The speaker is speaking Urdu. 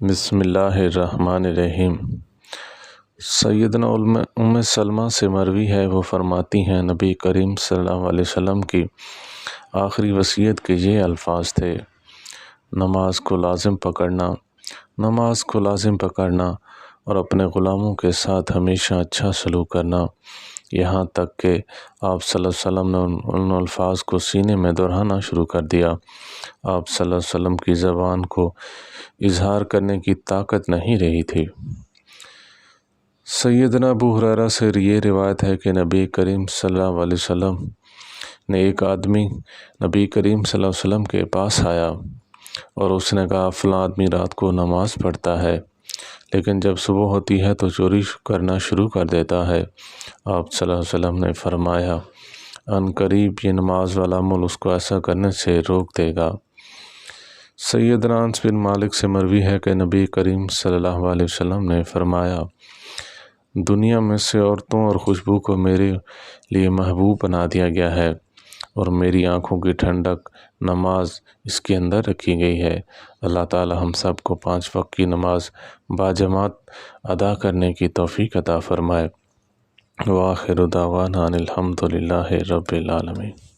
بسم اللہ الرحمن الرحیم۔ سیدنا ام سلمہ سے مروی ہے، وہ فرماتی ہیں نبی کریم صلی اللہ علیہ وسلم کی آخری وصیت کے یہ الفاظ تھے: نماز کو لازم پکڑنا اور اپنے غلاموں کے ساتھ ہمیشہ اچھا سلوک کرنا، یہاں تک کہ آپ صلی اللہ علیہ وسلم نے ان الفاظ کو سینے میں دہرانا شروع کر دیا۔ آپ صلی اللہ علیہ وسلم کی زبان کو اظہار کرنے کی طاقت نہیں رہی تھی۔ سیدنا ابو ہریرہ سے یہ روایت ہے کہ نبی کریم صلی اللہ علیہ وسلم نے ایک آدمی نبی کریم صلی اللہ علیہ وسلم کے پاس آیا اور اس نے کہا، فلاں آدمی رات کو نماز پڑھتا ہے لیکن جب صبح ہوتی ہے تو چوری کرنا شروع کر دیتا ہے۔ آپ صلی اللہ علیہ وسلم نے فرمایا، ان قریب یہ نماز والا عمل اس کو ایسا کرنے سے روک دے گا۔ سیدنا انس بن مالک سے مروی ہے کہ نبی کریم صلی اللہ علیہ وسلم نے فرمایا، دنیا میں سے عورتوں اور خوشبو کو میرے لیے محبوب بنا دیا گیا ہے اور میری آنکھوں کی ٹھنڈک نماز اس کے اندر رکھی گئی ہے۔ اللہ تعالی ہم سب کو 5 وقت کی نماز باجماعت ادا کرنے کی توفیق عطا فرمائے۔ وآخر دعوانا ان الحمد للہ رب العالمین۔